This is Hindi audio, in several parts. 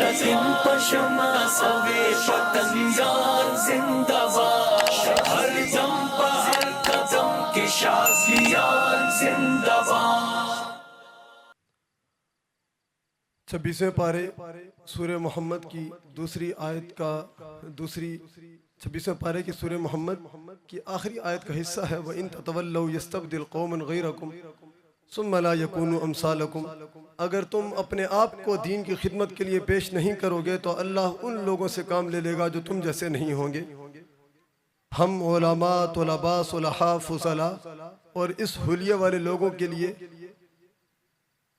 मुतज़िम पशमा सवे पतंगान जिंदाबाद, हर दम पर हर कदम के शाज़ियान जिंदाबाद। 26वें पारे सूरह मोहम्मद की दूसरी आयत का 26वें पारे की सूरह मोहम्मद की आखिरी आयत का हिस्सा है। व इन ततवल्लौ यस्तब्दिल कौमन गैरकुम सुम्मा ला यकूनु अमसालकुम। अगर तुम अपने आप को दीन की खिदमत के लिए पेश नहीं करोगे तो अल्लाह उन लोगों से काम ले लेगा जो तुम जैसे नहीं होंगे। हम उलमा, तुलबा, सुलहा, फुसला और इस हुलिये वाले लोगों के लिए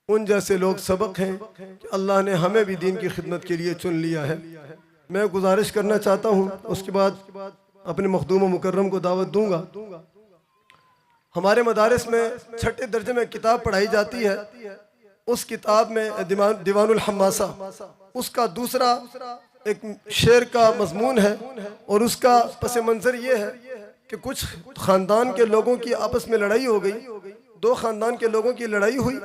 उन जैसे लोग सबक हैं कि अल्लाह ने हमें भी दीन की खिदमत के लिए चुन लिया है। मैं गुजारिश करना चाहता हूँ, उसके बाद अपने मखदूम मुकर्रम को दावत दूंगा। हमारे मदारिस में छठे दर्जे में किताब पढ़ाई जाती है। उस किताब में दीवानुल हम्मासा, उसका दूसरा एक शेर का मजमून है और उसका पस मंजर ये है कि कुछ ख़ानदान के लोगों की आपस में लड़ाई हो गई। दो ख़ानदान के लोगों की लड़ाई हुई।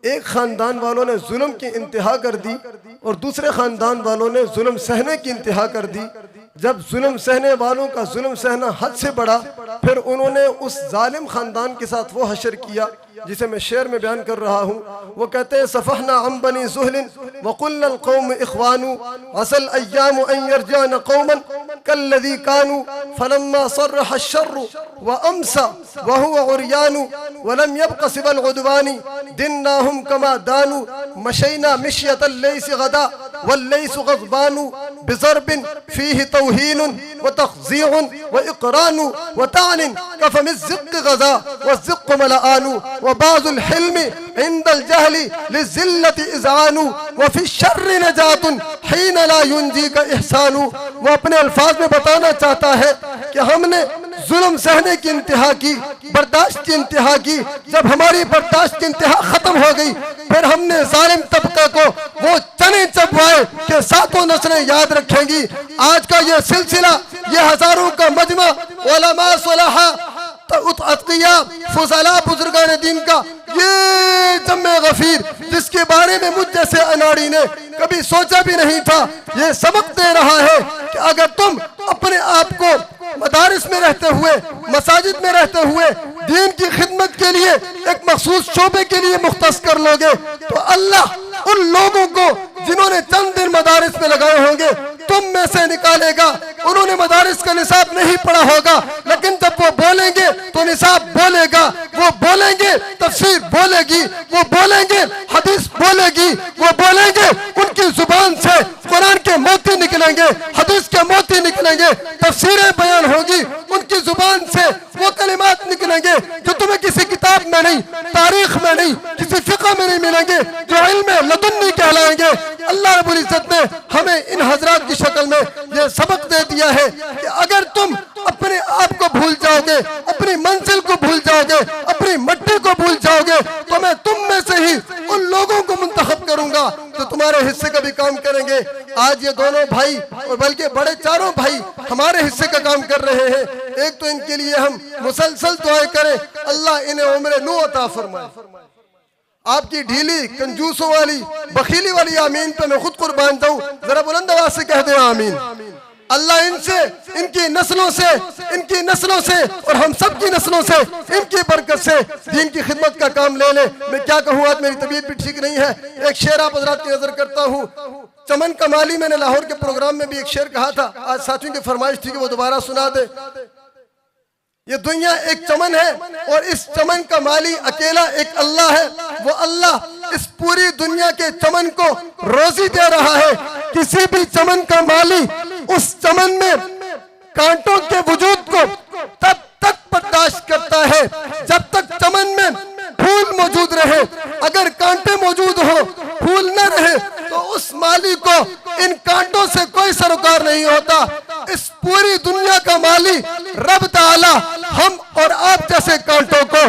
एक ख़ानदान वालों ने जुल्म की इंतहा कर दी और दूसरे ख़ानदान वालों ने जुल्म सहने की इंतहा कर दी। जब जुल्म सहने वालों का जुल्म सहना हद से बढ़ा, फिर उन्होंने उस जालिम ख़ानदान के साथ वो हशर किया जिसे मैं शेर में बयान कर रहा हूँ। वो कहते हैं सफ़हना अम बनी ज़ुहलिन वक़ुल्नल कौम इख़वानु असल अय्याम अन यरजान कौमन कल्लज़ी कानू फलम्मा सर्रह अश्शर्रु व अमसा व हुवा उरयानु वलम यब्क़ सिवल उद्वानी दिन्नाहुम कमा दानु मशैना मिश्यतल लैस गदा वल्लैस गज़बानु बिज़रबिन फ़ीहि तौहीनुन व तख़ज़ीउन व इक़रानु व तानिन कफ़मिज़ ज़िक़्क़ गज़ा व ज़िक़्क़ मलआनु व बाज़ुल हिल्मि इंदल जहली लिज़िल्लति इज़आनु व फ़ी शर्रि नजातुनहीन ला युंजीका इहसानु। वो अपने अल्फाज में बताना चाहता है कि हमने जुल्म सहने की इंतहा की, बर्दाश्त की इंतहा की। जब हमारी बर्दाश्त की इंतहा खत्म हो गई, फिर हमने जालिम तबके को वो चने चबवाए कि सातों नस्लें याद रखेंगी। आज का ये सिलसिला, ये हजारों का मजमा उलमा, सुलहा, अत्किया, फुज़ला, बुजुर्गान दीन का ये जम्मे गफीर, जिसके बारे में मुझ जैसे अनाड़ी ने कभी सोचा भी नहीं था, ये सबक दे रहा है कि अगर तुम अपने आप को मदारिस में रहते हुए, मसाजिद में रहते हुए दीन की खिदमत के लिए एक मखसूस शोबे के लिए मुख्तस कर लोगे तो अल्लाह उन लोगों को जिन्होंने चंद दिन मदारिस में लगाए होंगे तुम में से निकालेगा। उन्होंने मदारिस का निसाब नहीं पढ़ा होगा, लेकिन जब वो बोलेंगे तो निसाब बोलेगा, वो बोलेंगे तफसीर बोलेगी, वो बोलेंगे हदीस बोलेगी, वो बोलेंगे उनकी जुबान से कुरान के मोती निकलेंगे, हदीस के मोती निकलेंगे, तफसीरें बयान होगी, उनकी जुबान से वो कलिमात निकलेंगे जो तुम्हें किसी किताब में नहीं, तारीख में नहीं, किसी फिक़ह में नहीं मिलेंगे, जो इल्म लदुन्नी कहलाएंगे। अल्लाह रब्बुल इज्जत ने हमें इन हजरात की शक्ल में यह सबक दे दिया है कि अगर तुम अपने आप को भूल जाओगे, अपनी मंजिल को भूल जाओगे, अपनी मट्टी को भूल जाओगे, तो मैं तुम में से ही उन लोगों को मुंतखब करूंगा जो तुम्हारे हिस्से का भी काम करेंगे। आज ये दोनों भाई और बल्कि बड़े चारों भाई हमारे हिस्से का काम कर रहे हैं। एक तो इनके लिए हम मुसलसल दुआएं करें, अल्लाह इन्हें उम्र नू अता फरमाए। आपकी ढीली, कंजूसों वाली, बखीली वाली आमीन पे मैं खुद कुर्बान जाऊं, जरा बुलंद आवाज से कह दे आमीन। अल्लाह इनसे, इनकी नस्लों से और हम सब की नस्लों से, इनकी बरकत से दीन की खिदमत का काम ले ले। मैं क्या कहूँ, आज मेरी तबीयत भी ठीक नहीं है। एक शेर आप हज़रात की नजर करता हूँ। चमन कमाली, मैंने लाहौर के प्रोग्राम में भी एक शेर कहा था, आज साथियों की फरमाइश थी कि वो दोबारा सुना दे। ये दुनिया एक चमन है और इस चमन का माली अकेला एक अल्लाह है। वो अल्लाह इस पूरी दुनिया के चमन को रोजी दे रहा है। किसी भी चमन का माली उस चमन में कांटों के वजूद को तब तक बर्दाश्त करता है जब तक चमन में फूल मौजूद रहे। अगर कांटे मौजूद हो, फूल न रहे, तो उस माली को इन कांटों से कोई सरोकार नहीं होता। इस पूरी दुनिया का माली रब ताला हम और आप जैसे कांटों को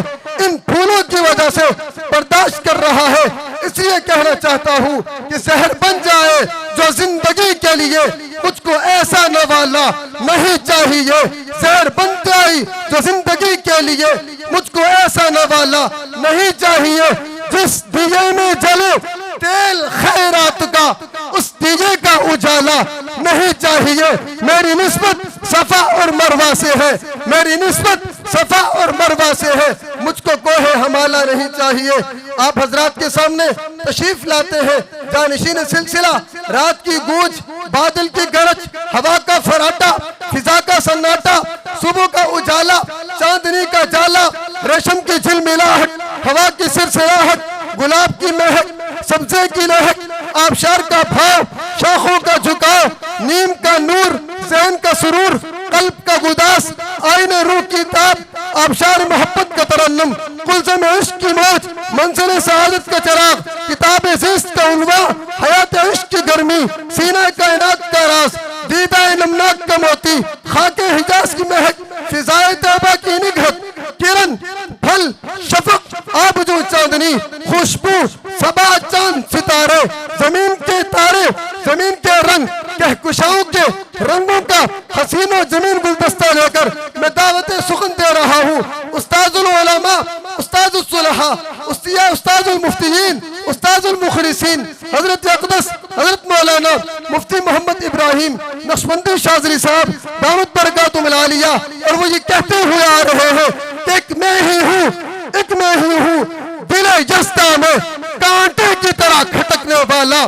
इन फूलों की वजह से बर्दाश्त कर रहा है। इसलिए कहना चाहता हूँ कि जहर बन जाए जो जिंदगी के लिए, मुझको ऐसा नवाला नहीं चाहिए। जहर बन जाए जो जिंदगी के लिए, मुझको ऐसा नवाला नहीं चाहिए। जिस दिए में जले तेल खैरात का, उस दिए उजाला नहीं चाहिए। मेरी निस्बत सफा और मरवा से है, मेरी निस्बत सफा और मरवा से है, मुझको कोहे हमाला नहीं चाहिए। आप हजरात के सामने तशरीफ लाते हैं जानशीन सिलसिला, रात की गूंज, बादल की गरज, हवा का फराटा, फिजा का सन्नाटा, सुबह का उजाला, चांदनी का जाला, रेशम की झिलमिलाहट, हवा की सिरसिराहट, गुलाब की महक, सब्जे की लहक, आबशार का भाव, शाखों का झुकाव, नीम का नूर, ज़हन का सुरूर, कल्ब का गुदास, आईने रूह की ताब, आबशार मोहब्बत का तरन्नुम, कुलज़म इश्क की मौज, मंज़िल सआदत का चिराग, किताब ज़िस्त का उन्वा, हयात इश्क की गर्मी, सीना कायनात का राज, दीदा नमनाक का मोती, खाके हिजाज की महक, फिजाए तौबा की निगहत, किरण, फल, शफक, आबजू चांदनी, खुशबू, सबा चांद सितारे, जमीन के तारे, जमीन के रंग, कहकुशाओं के रंगों का हसीनो जमीन गुलदस्ता लेकर मैं दावत सुखन दे रहा हूँ। उस्ताजुल उलमा, उस्ताजुल सुलहा, उस्ताजुल मुफ्तियीन, उस्ताजुल मुखलिसीन, हजरत अक़दस हजरत मौलाना मुफ्ती मोहम्मद इब्राहिम नक्शबंदी शाज़ली साहब दामत बरकातुहुल आलिया, और वो ये कहते हुए आ रहे हैं कि एक मैं ही हूँ, एक मैं ही हूँ, दिले जस्ता में कांटे की तरह खटकने वाला,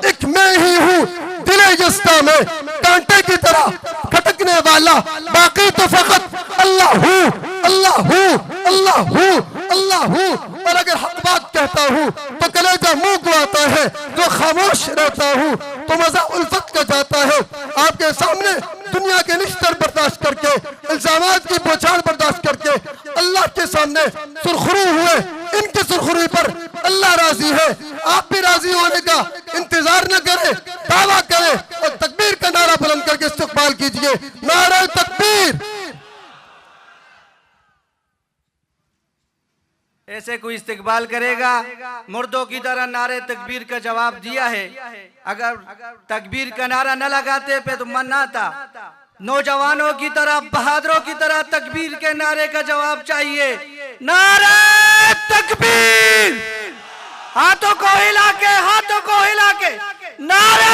एक मैं ही हूँ, दिले जस्ता में कांटे की तरह खटकने वाला, बाकी तो फकत अल्लाह हूँ, अल्लाह हूँ, अल्लाह हूँ, अल्लाह हूँ। और अगर हक बात कहता हूँ तो कलेजा मुंह को आता है, जो खामोश रहता हूँ तो मजा उल्फत का जाता है। आपके सामने दुनिया के निश्तर बर्दाश्त करके, इल्जामात की बौछार बर्दाश्त करके अल्लाह के सामने सुरखरू हुए, इनकी सुरखरू पर अल्लाह राजी है। आप भी राजी होने का इंतजार न करें, दावा करें और तकबीर का नारा बुलंद करके इस्तकबाल कीजिए। नारा तकबीर। ऐसे कोई इस्तकबाल करेगा, मुर्दों की तरह नारे तकबीर का जवाब दिया है। अगर तकबीर का नारा न लगाते पे तो मन ना था। नौजवानों की तरह, बहादुरों की तरह तकबीर के नारे का जवाब चाहिए। नारा तकबीर, हाथों को हिला के, हाथों को हिला के नारा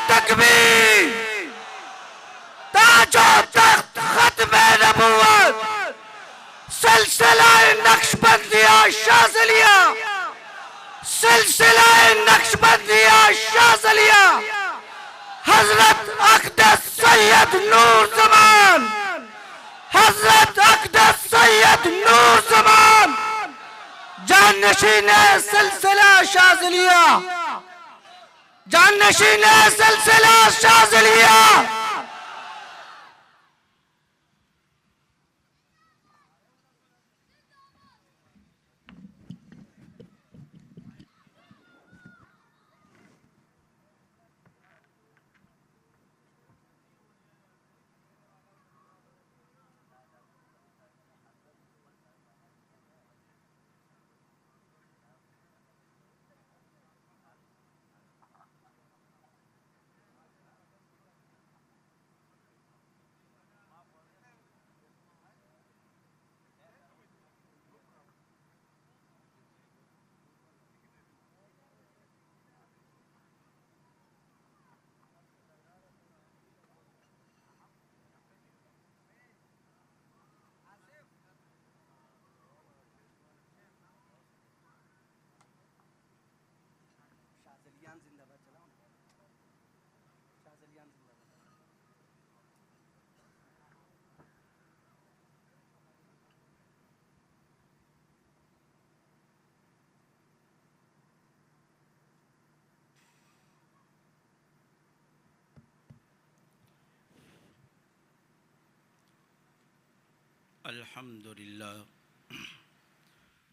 तकबीर। ताजो तख्त खत्मे नबुव्वत, सिलसिला नक्शबंदिया शाज़लिया, सिलसिला नक्शबंदिया शाज़लिया, हजरत अक़दस सैयद नूर ज़मान, हजरत अक़दस सैयद नूर ज़मान, जानशीन सिलसिला शाज़लिया, जानशीन सिलसिला शाज़लिया।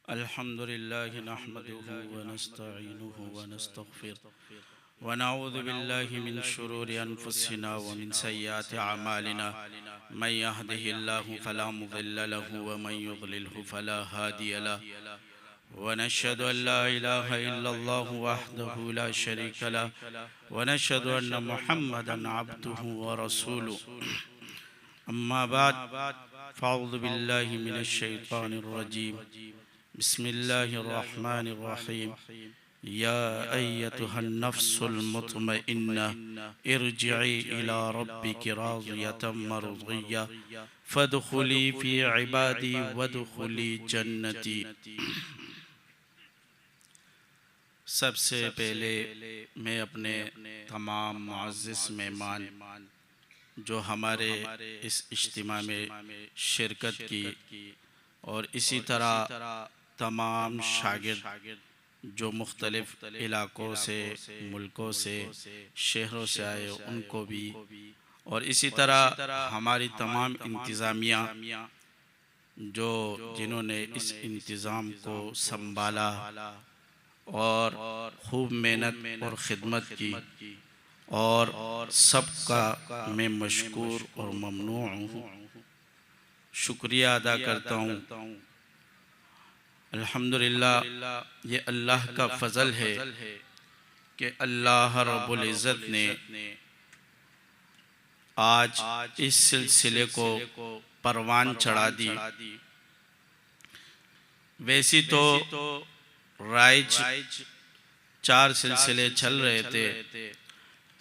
अल्हम्दुलिल्लाह नहमदुहु व नस्तईनुहु व नस्तगफिर व नऊज़ु बिल्लाहि मिन शुरूरि अनफुसिना व मिन सय्यिआति अमालिना मन यहदिहिल्लाहु फला मुज़िल्ल लहु व मन युज़लिलहु फला हादिय लहु व नशहदु अन ला इलाहा इल्लल्लाहु वहदहु ला शरीका लहु व नशहदु अन्न मुहम्मदन अब्दुहु व रसूलुहु। अम्मा बाद फ़अऊज़ु बिल्लाहि मिनश शैतानिर रजीम। बिस्मिल्लाहिर रहमानिर रहीम। या अय्यतुहन नफ्सुल मुतमइन्ना इरजिई इला रब्बिकी राज़ियतम मर्ज़िय्या फदखुली फी इबादी वदखुली जन्नती। सबसे पहले मैं अपने तमाम मुअज़्ज़िज़ मेहमान जो हमारे इस इज्तिमा में शिरकत की और इसी तरह तमाम शागिर्द जो मुख्तलिफ़ इलाक़ों से, मुल्कों से, शहरों से आए उनको भी, और इसी तरह हमारी तमाम इंतज़ामिया जो जिन्होंने इस इंतज़ाम को संभाला और खूब मेहनत और ख़िदमत की, और सबका मैं मशकूर और ममनून हूँ, शुक्रिया अदा करता हूँ। अल्हम्दुलिल्लाह ये अल्लाह का फ़ज़ल है कि अल्लाह रब्बुल इज़्ज़त ने आज इस सिलसिले को परवान चढ़ा दी। वैसे तो राइज 4 सिलसिले चल रहे थे।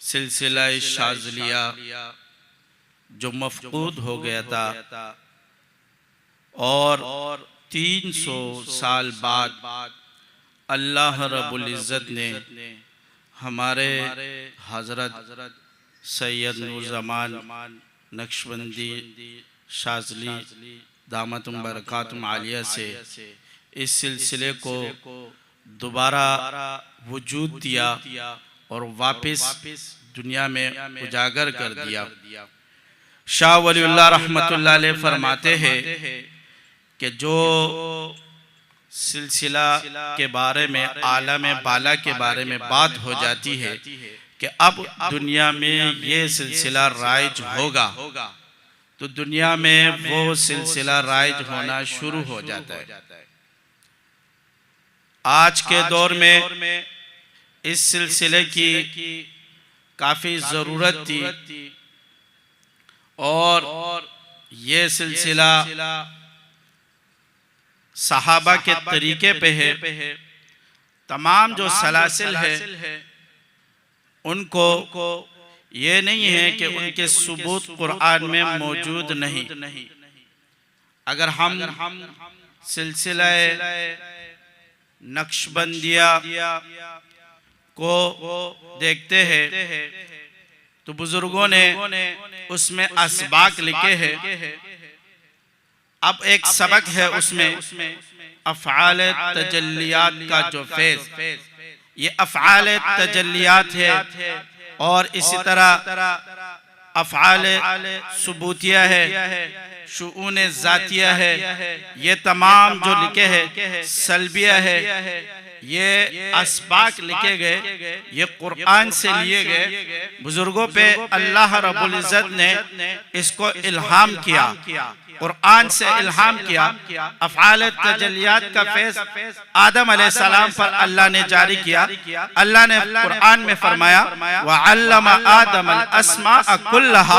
सिलसिला शाज़लिया जो मफ़क़ूद हो गया था और 300 साल बाद अल्लाह रब्बुल इज़्ज़त ने हमारे हज़रत सैयद नूरज़मान नक्शबंदी शाज़ली दामतुम बरकातुम आलिया से इस सिलसिले को दोबारा वजूद दिया और वापस दुनिया में उजागर कर दिया। शाह वलीउल्लाह रहमतुल्लाह अलैह फरमाते हैं कि जो सिलसिला के बारे में, आलम बाला के बारे में बात हो जाती है कि अब दुनिया में ये सिलसिला राइज होगा, तो दुनिया में वो सिलसिला राइज होना शुरू हो जाता है। आज के दौर में इस सिलसिले की काफ़ी ज़रूरत थी और ये सिलसिला सहाबा के तरीके पे है। तमाम जो सलासिल है उनको ये नहीं है कि उनके सबूत कुरान में मौजूद नहीं। अगर हम सिलसिला नक्शबंदिया को देखते हैं तो बुजुर्गों ने उसमें असबाक लिखे हैं। अब एक सबक है उसमें अफ़आल तजल्लियात का जो फेज़, ये अफ़आल तजल्लियात है और इसी तरह अफ़आल सुबूतिया है, शुऊन ज़ातिया है, ये तमाम जो लिखे हैं सल्बिया है, ये असबाक लिखे गए, ये कुरान से लिए गए। बुजुर्गों पे अल्लाह रब्बुल इज़्ज़त ने इसको इल्हाम किया, कुरान से इल्हाम किया। अफ़आल तजल्लियात का फैज़ आदम अलैहिस्सलाम पर अल्लाह ने जारी किया। अल्लाह ने कुरान में फरमाया व अल्लमा आदम अल अस्मा कुल्लहा,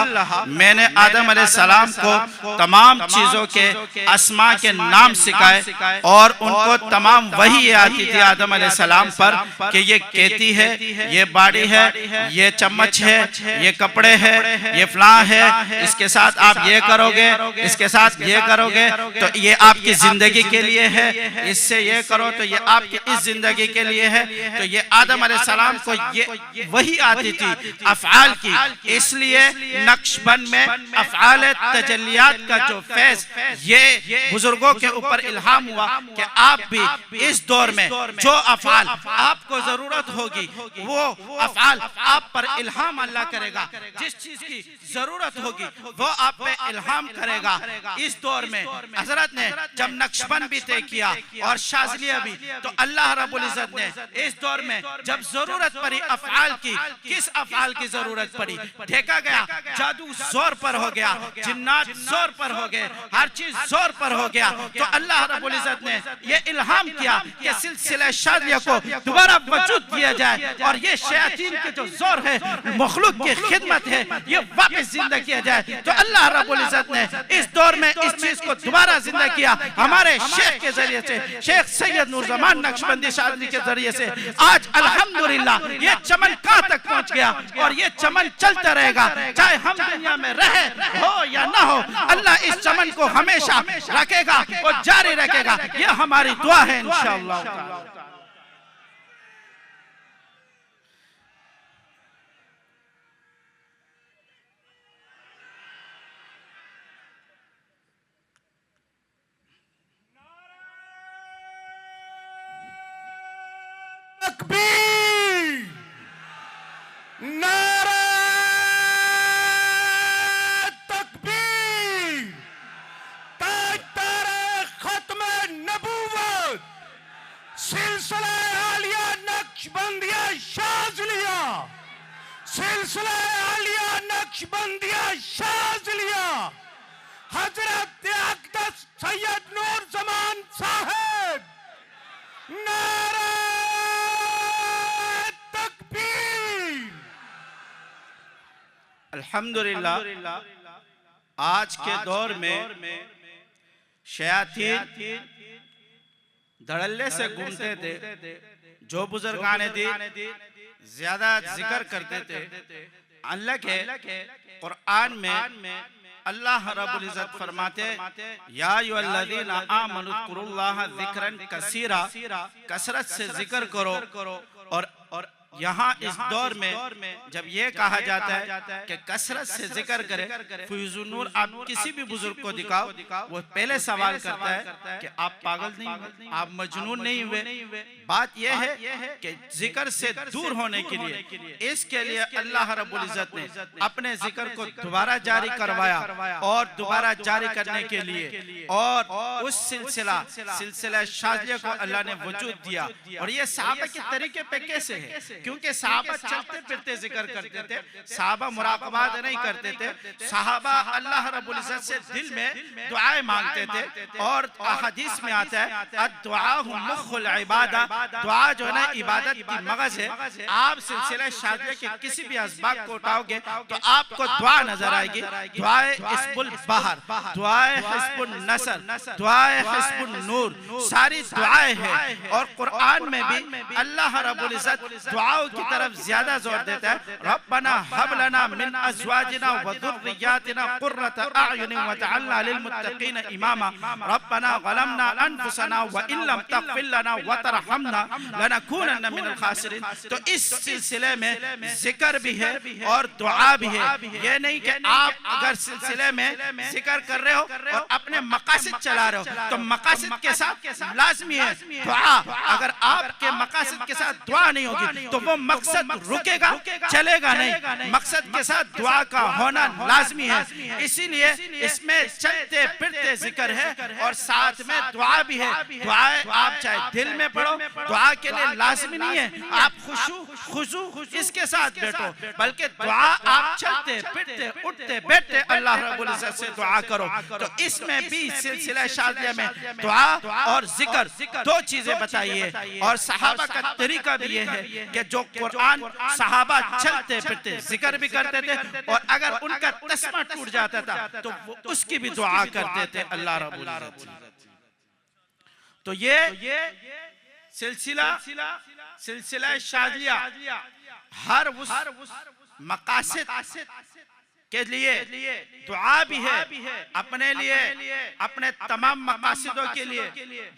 मैंने आदम अलैहिस्सलाम को तमाम चीज़ों के अस्मा के नाम सिखाए और उनको तमाम वही आती थी आदम अलैहिस्सलाम पर कि ये खेती है, ये बाड़ी है, ये चम्मच है, ये कपड़े है, ये फलां है, इसके साथ आप ये करोगे, इसके साथ ये करोगे तो ये आपकी जिंदगी के लिए है, इससे ये करो तो ये आपकी इस जिंदगी के लिए है। तो ये आदम अलैहिस्सलाम को ये वही आती थी अफ़आल की, इसलिए नक्शबंद में अफ़आल तजल्लियात का जो फैज़ ये बुजुर्गों के ऊपर इल्हाम हुआ कि आप भी इस दौर में जो अफ़आल आपको जरूरत होगी वो अफ़आल आप पर इल्हाम अल्लाह करेगा। जिस चीज की जरूरत होगी वो आप पे इल्हाम करेगा। इस दौर में हजरत ने जब नक्शबंद भी तय किया और शाज़लिया भी, तो अल्लाह रब्बुल इज़्ज़त ने इस दौर में जब जरूरत पड़ी अफ़आल की, किस अफ़आल की जरूरत पड़ी, देखा गया जादू जोर पर हो गया, जिन्नात जोर पर हो गए, हर चीज जोर पर हो गया। तो अल्लाह रब्बुल इज़्ज़त ने ये इल्हाम किया कि सिलसिला शाज़लिया को दोबारा वजूद दिया जाए और ये शयातीन के जो जोर है, मखलूक की खिदमत है, ये वापस जिंदा किया जाए। तो अल्लाह रब्बुल इज़्ज़त ने इस दौर में इस चीज को दोबारा जिंदा किया हमारे शेख के जरिए से, शेख सैयद नूरजमान नक्शबंदी शादी के जरिए से। आज अल्हम्दुलिल्लाह ये चमन कहां तक पहुंच गया और ये चमन चलता रहेगा, चाहे हम दुनिया में रहे हो या ना हो। अल्लाह इस चमन को हमेशा रखेगा और जारी रखेगा, ये हमारी दुआ है इंशाअल्लाह। तकबीर, नारा तकबीर, ताजदारे खत्म नबूवत, सिलसिला आलिया नक्शबंदिया शाज़लिया, सिलसिला आलिया नक्शबंदिया शाज़लिया, हजरत अक़दस सैयद नूरजमान साहब, नारा अल्हम्दुलिल्लाह आज के दौर में शयातीन धड़ल्ले से घूमते थे। जो बुजुर्गाने दीन ज्यादा जिक्र करते थे। अल्लाह के कुरान में अल्लाह रब्बुल इज्जत फरमाते या अय्युहल्लज़ीना आमनु ज़कुरुल्लाह ज़िक्रन कसीरा, कसरत से जिक्र करो। और यहाँ इस दौर में जब ये कहा जाता है कि कसरत से जिक्र करें, फैज़ुन नूर आप किसी भी बुजुर्ग को दिखाओ, वो पहले सवाल करता है कि आप पागल नहीं हुए, आप मजनून नहीं हुए। बात यह है कि जिक्र से दूर होने के लिए, इसके लिए अल्लाह रब्बुल इज्जत ने अपने जिक्र को दोबारा जारी करवाया और दोबारा जारी करने के लिए और उस सिलसिला शाज़लिया को अल्लाह ने वजूद दिया। और ये सहाबा के तरीके पे कैसे है, क्योंकि सहाबा चलते फिरते जिक्र करते थे, सहाबा मुराक़बात नहीं करते थे। सहाबा अल्लाह रब्बुल इज्जत से दिल में दुआएं मांगते थे। और हदीस में आता है अद्दुआ मुख्खुल इबादा, दुआ जो है ना इबादत की मगज है। आप सिलसिला शाज़लिया के किसी भी असबाब को उठाओगे तो आपको दुआ नजर आएगी। दुआए हिस्बुल बहर, दुआए हिस्बुल नसर, दुआए हिस्बुल नूर, सारी दुआएं हैं। और कुरान में भी अल्लाह रब्बुल इज्जत दुआओं की तरफ ज्यादा जोर देता है। रब्बना हब लना मिन अज़वाजिना व ज़ुर्रिय्यातिना क़ुर्रत अअयुन वजअलना लिलमुत्तक़ीना इमामा, रब्बना ज़लमना अनफुसना व इन लम तग़फिर लना व तरहमना लनकूनन्ना मिनल खासिरीन। तो इस सिलसिले में जिक्र भी है और दुआ भी है। ये नहीं कि आप अगर सिलसिले में जिक्र कर रहे हो और अपने मकासद चला रहे हो तो मकासद के साथ लाजमी है दुआ। अगर आपके मकासद के साथ दुआ नहीं होगी तो वो मकसद रुकेगा, चलेगा नहीं। मकसद के साथ दुआ का होना लाजमी है। इसीलिए इसमें चलते फिरते जिक्र है और साथ में दुआ भी है। दुआ आप चाहे दिल में पढ़ो, दुआ के लिए लाजमी नहीं है आप खुशू इसके साथ बैठो, बल्कि दुआ आप चलते फिरते उठते बैठते अल्लाह रब्बुल इज्जत से दुआ करो। तो इसमें भी सिलसिला शाज़लिया में दुआ और जिक्र दो चीजें बताई है। और सहाबा का तरीका भी ये है कि जो कुरान सहाबा चलते फिरते जिक्र भी करते थे और अगर उनका तस्मा टूट जाता था तो वो उसकी भी दुआ करते थे अल्लाह रब्बुल इज्जत। तो ये सिलसिला शाज़लिया हर उस मकासद के लिए दुआ भी है, अपने लिए अपने तमाम मकासदों के लिए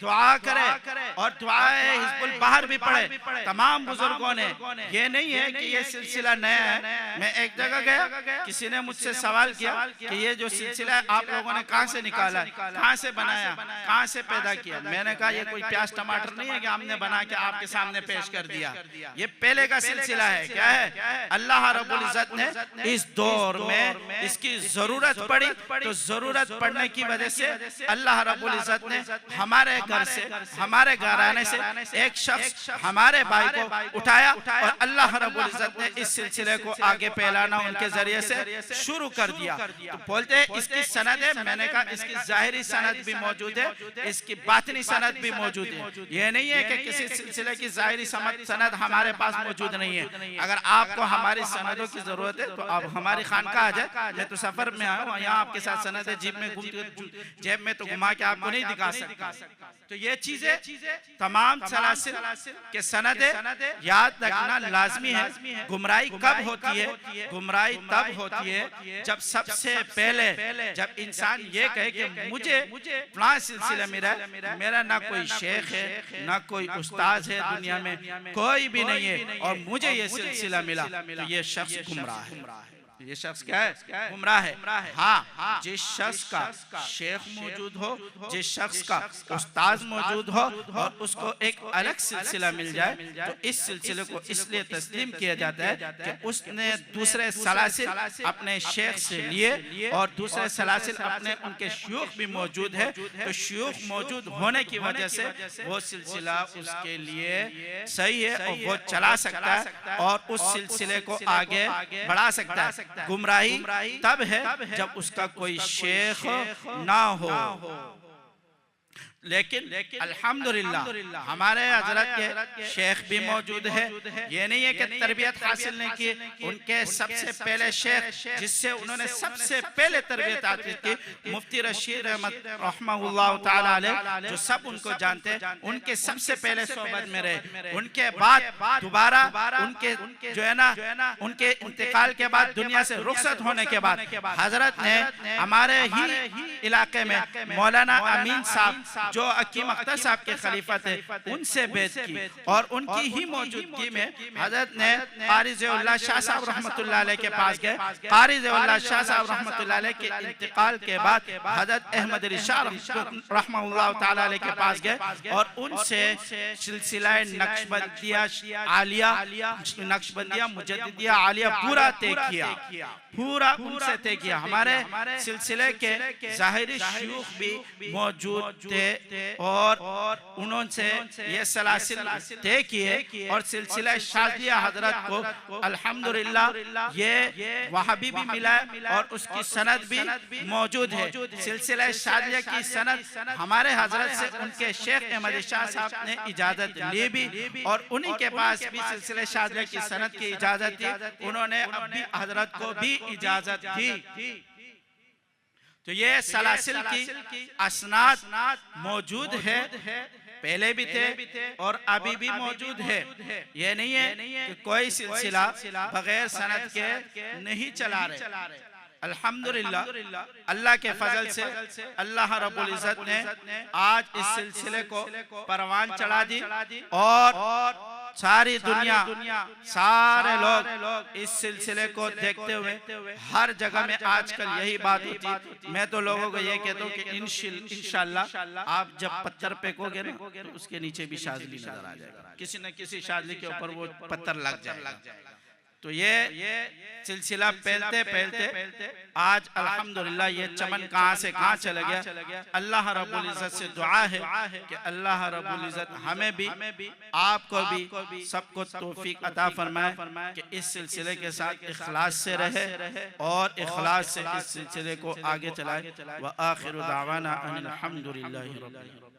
दुआ करे और दुआए हिज़्बुल बहर भी पढ़े। तमाम बुजुर्गों ने, ये नहीं है कि ये सिलसिला नया है। मैं एक जगह गया, किसी ने मुझसे सवाल किया कि ये जो सिलसिला है आप लोगों ने कहाँ से निकाला, कहाँ से बनाया, कहाँ से पैदा किया। मैंने कहा ये कोई प्याज टमाटर नहीं है कि हमने बना के आपके सामने पेश कर दिया। ये पहले का सिलसिला है। क्या है, अल्लाह रब्बुल इज्जत ने इस दौर में इसकी जरूरत पड़ी तो जरूरत पड़ने की वजह से अल्लाह रब्बुल इज्जत ने हमारे घर से, हमारे घराने से एक शख्स हमारे भाई को उठाया और अल्लाह रब्बुल इज्जत ने इस सिलसिले को आगे फैलाना उनके जरिए से शुरू कर दिया। तो बोलते हैं इसकी सनद है। मैंने कहा इसकी जाहिरी सनद भी मौजूद है, इसकी बातिनी सनद भी मौजूद है। यह नहीं है कि किसी सिलसिले की जाहिरी सनद हमारे पास मौजूद नहीं है। अगर आपको हमारी सनदों की जरूरत है तो आप हमारी खानकाह जाए मैं तो सफर में आया हूँ, यहाँ आपके साथ सनद है, जेब में जेब में तो घुमा के आपको नहीं दिखा सकता। तो ये चीजें तमाम सलासिल के सनद याद रखना लाजमी है। गुमराही कब होती है? गुमराही तब होती है जब सबसे पहले जब इंसान ये कहे कि मुझे फलां सिलसिला मेरा ना कोई शेख है ना कोई उस्ताद है, दुनिया में कोई भी नहीं है और मुझे ये सिलसिला मिला, तो ये शख्स गुमराह है। ये शख्स क्या है? गुमराह है। हाँ, जिस शख्स का शेख मौजूद हो, जिस शख्स का उस्ताद मौजूद हो और उसको एक अलग सिलसिला मिल जाए, तो इस सिलसिले को इसलिए तस्लीम किया जाता है कि उसने दूसरे सलासिल अपने शेख से लिए और दूसरे सलासिल अपने उनके शयूख भी मौजूद है, तो शयूख मौजूद होने की वजह से वो सिलसिला उसके लिए सही है और वो चला सकता है और उस सिलसिले को आगे बढ़ा सकता है। गुमराही तब है जब उसका कोई शेख ना हो। लेकिन अल्हम्दुलिल्लाह हमारे हजरत के शेख भी मौजूद है। ये नहीं है कि तरबियत हासिल नहीं की, उनके सबसे पहले शेख जिससे उन्होंने सबसे पहले तरबियत हासिल की, मुफ्ती रशीद अहमद रहमतुल्लाह ताला अलैह, जो सब उनको जानते हैं, उनके सबसे पहले सोहबत में रहे। उनके बाद दोबारा उनके जो है ना उनके इंतकाल के बाद दुनिया से रुखसत होने के बाद हजरत ने हमारे ही इलाके में मौलाना अमीन साहब जो हकीम अख्तर साहब के खलीफा थे, उनसे बैत की और उनकी ही मौजूदगी में हजरत ने कारी ज़ियाउल्लाह शाह साहब रहमतुल्लाह अलैह के पास गए। कारी ज़ियाउल्लाह शाह साहब रहमतुल्लाह अलैह के इंतकाल के बाद हजरत अहमद रिशा रहमतुल्लाह ताला अलैह के पास गए और उनसे सिलसिला नक्शबंदिया आलिया, नक्शबंदिया मुजद्दिदिया आलिया पूरा तय किया, पूरा उनसे तय किया। हमारे सिलसिले के ज़ाहिरी शयूख भी मौजूद थे और उन्होंने ये सलासिल तय किए और सिलसिला शाज़िलिया हजरत को अल्हम्दुलिल्लाह ये वहाबी भी मिला और उसकी सनद भी मौजूद है। सिलसिला शाज़िलिया की सनद हमारे हजरत से उनके शेख अहमद शाह साहब ने इजाज़त ली भी और उन्हीं के पास भी सिलसिला शाज़िलिया की सनद की इजाज़त दी, उन्होंने अभी हजरत को भी इजाज़त दी। तो ये सलासिल की असनाद मौजूद है, पहले भी थे और अभी भी मौजूद है। ये नहीं है कि कोई सिलसिला बगैर सनद के नहीं चला रहे। अल्हम्दुलिल्लाह अल्लाह के फजल से अल्लाह रब्बुल इज़्ज़त ने आज इस सिलसिले को परवान चढ़ा दी और सारी दुनिया सारे लोग इस सिलसिले को देखते हुए हर जगह में आजकल यही बात होती। मैं तो लोगों को ये कहता हूँ कि इंशाअल्लाह आप जब पत्थर फेंकोगे ना तो उसके नीचे भी शाज़िली नजर आ जाएगा, किसी न किसी शाज़िली के ऊपर वो पत्थर लग जाएगा। तो ये सिलसिला फैलते फैलते आज अल्हम्दुलिल्लाह ये चमन कहाँ से कहाँ चला गया। अल्लाह रब्बुल इज़्ज़त से दुआ है कि अल्लाह रब्बुल इज़्ज़त हमें भी आपको भी सबको तौफीक अता फरमाए कि इस सिलसिले के साथ इखलास से रहे और इखलास से इस सिलसिले को आगे चलाए। व आखिरु दावाना अनिल हम्दुलिल्लाहि रब्बिल आलमीन।